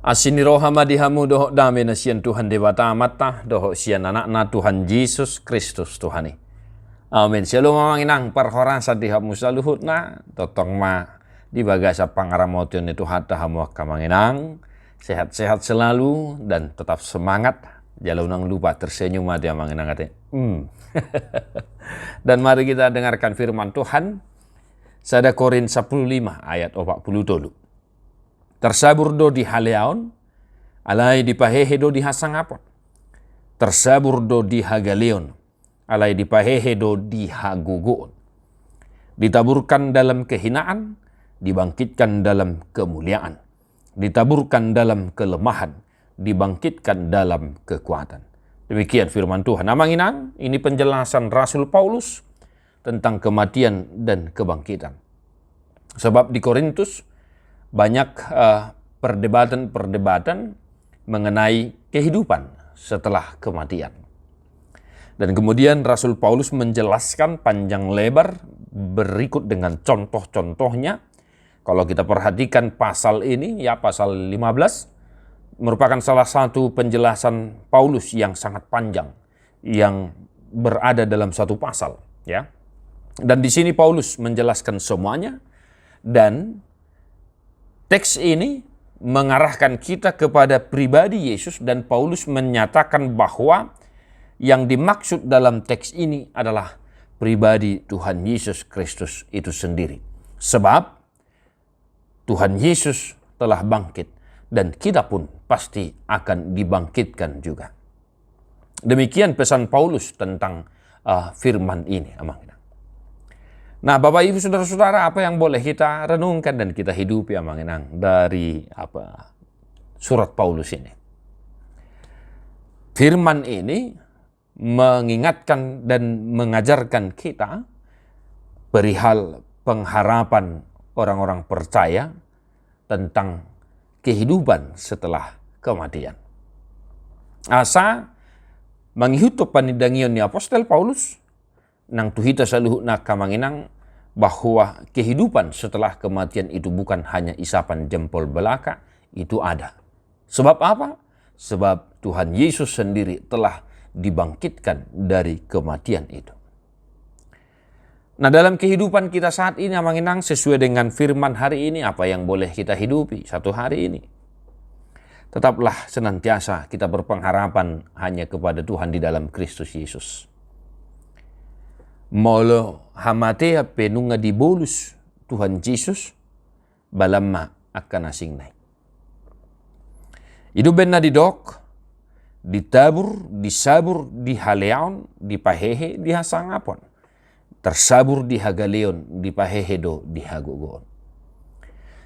Asini rohama dihamu dohok dame na sian Tuhan dewata amata dohok sian anak na Tuhan Yesus Kristus Tuhani. Amin. Shalom mamanginang parhorasa dihamu saluhut na totong ma di bagasa pangaramotion itu hatta hamu kamanginang sehat-sehat selalu dan tetap semangat. Jalau nang lupa tersenyum dia manginang kate. Dan mari kita dengarkan firman Tuhan. Sada Korin 15 ayat 40. Tersabur do di haleaon, alai di pahehe do di hasangapon. Tersabur do di hagaleon, alai di pahehe do di hagugoon. Ditaburkan dalam kehinaan, dibangkitkan dalam kemuliaan. Ditaburkan dalam kelemahan, dibangkitkan dalam kekuatan. Demikian firman Tuhan. Namanginang, ini penjelasan Rasul Paulus tentang kematian dan kebangkitan. Sebab di Korintus banyak perdebatan-perdebatan mengenai kehidupan setelah kematian. Dan kemudian Rasul Paulus menjelaskan panjang lebar berikut dengan contoh-contohnya. Kalau kita perhatikan pasal ini, ya pasal 15, merupakan salah satu penjelasan Paulus yang sangat panjang, yang berada dalam satu pasal. Ya. Dan di sini Paulus menjelaskan semuanya, dan teks ini mengarahkan kita kepada pribadi Yesus, dan Paulus menyatakan bahwa yang dimaksud dalam teks ini adalah pribadi Tuhan Yesus Kristus itu sendiri. Sebab Tuhan Yesus telah bangkit dan kita pun pasti akan dibangkitkan juga. Demikian pesan Paulus tentang firman ini. Nah, Bapak Ibu Saudara-saudara, apa yang boleh kita renungkan dan kita hidupi dari surat Paulus ini? Firman ini mengingatkan dan mengajarkan kita perihal pengharapan orang-orang percaya tentang kehidupan setelah kematian. Asa manghihuto panidangion ni Apostel Paulus nang tuhita saluhut na kamanginang bahwa kehidupan setelah kematian itu bukan hanya isapan jempol belaka, itu ada. Sebab apa? Sebab Tuhan Yesus sendiri telah dibangkitkan dari kematian itu. Nah, dalam kehidupan kita saat ini amanginang, sesuai dengan firman hari ini, apa yang boleh kita hidupi satu hari ini? Tetaplah senantiasa kita berpengharapan hanya kepada Tuhan di dalam Kristus Yesus. Molo hamatea penunga di bolus Tuhan Yesus balamma akan asing naik. Itu benar didok, ditabur, disabur, dihaleon, dipahehe, dihasangapon. Tersabur di hagaleon, dipahehe do, dihagugon.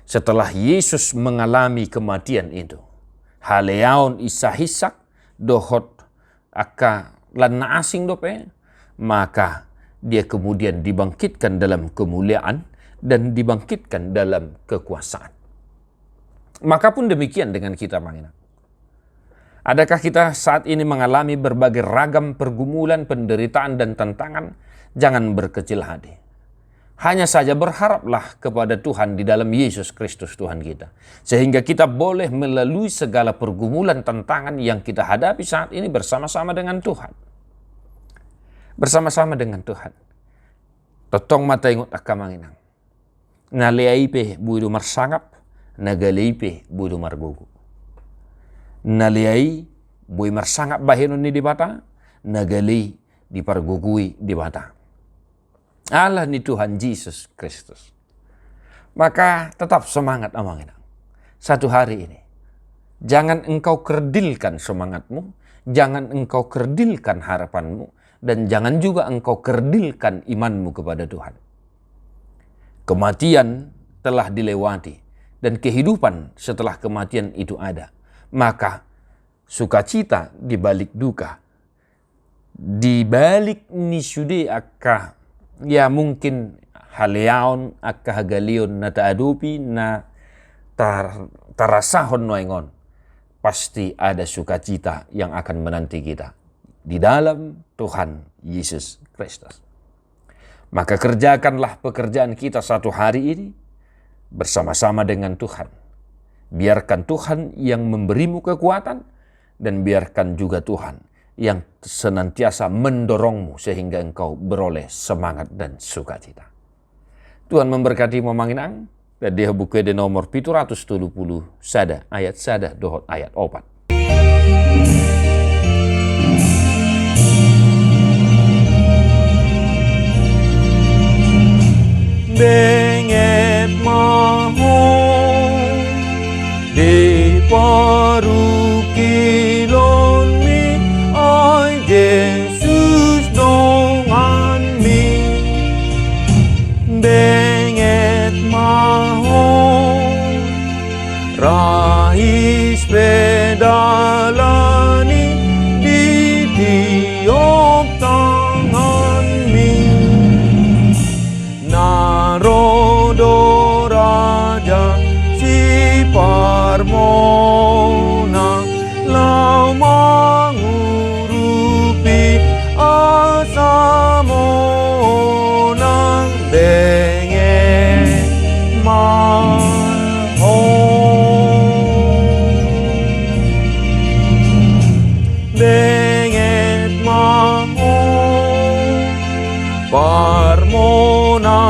Setelah Yesus mengalami kematian itu, haleon isahisak dohot akka lana asing dope, maka dia kemudian dibangkitkan dalam kemuliaan dan dibangkitkan dalam kekuasaan. Maka pun demikian dengan kita mengingat. Adakah kita saat ini mengalami berbagai ragam pergumulan, penderitaan, dan tantangan? Jangan berkecil hati. Hanya saja berharaplah kepada Tuhan di dalam Yesus Kristus Tuhan kita. Sehingga kita boleh melalui segala pergumulan, tantangan yang kita hadapi saat ini bersama-sama dengan Tuhan. Bersama-sama dengan Tuhan. Totong mata ingot akamanginang. Naliaipe buidu marsangap, nagaleipe buidu margugu. Naliai bui marsangap bahinon ni di bata, nagalei dipargugui di bata. Allah ni Tuhan Yesus Kristus. Maka tetap semangat amanginang. Satu hari ini. Jangan engkau kerdilkan semangatmu, jangan engkau kerdilkan harapanmu, dan jangan juga engkau kerdilkan imanmu kepada Tuhan. Kematian telah dilewati dan kehidupan setelah kematian itu ada. Maka sukacita di balik duka, di balik nisude akka ya mungkin haleaon akka hagalion na taadupi na tarasahon noengon, pasti ada sukacita yang akan menanti kita di dalam Tuhan Yesus Kristus. Maka kerjakanlah pekerjaan kita satu hari ini bersama-sama dengan Tuhan. Biarkan Tuhan yang memberimu kekuatan, dan biarkan juga Tuhan yang senantiasa mendorongmu sehingga engkau beroleh semangat dan sukacita. Tuhan memberkati memanginang, dan dia buku di nomor 770 sada dohot ayat 4. Benget mahon di paru kilon mi ay Jesus dongan mi. Benget mahon rahis pedalani di tiop tangan mi. Narodo raja si parmona lau mangurupi asamonang benget mahon parmona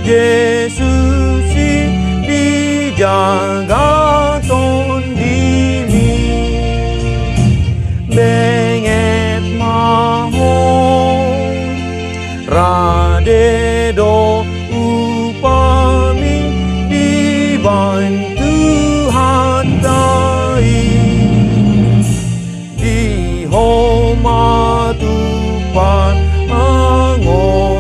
Yesusi dijaga ton dimi. Benget mahon radedo upami dibantu hatai di homatupan angoluan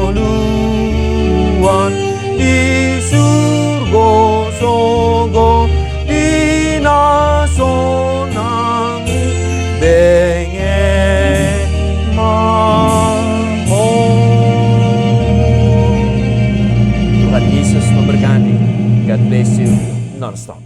di surgo sogo di nasonangi benget mahon. Tuhan Yesus memberkati. God bless you non-stop.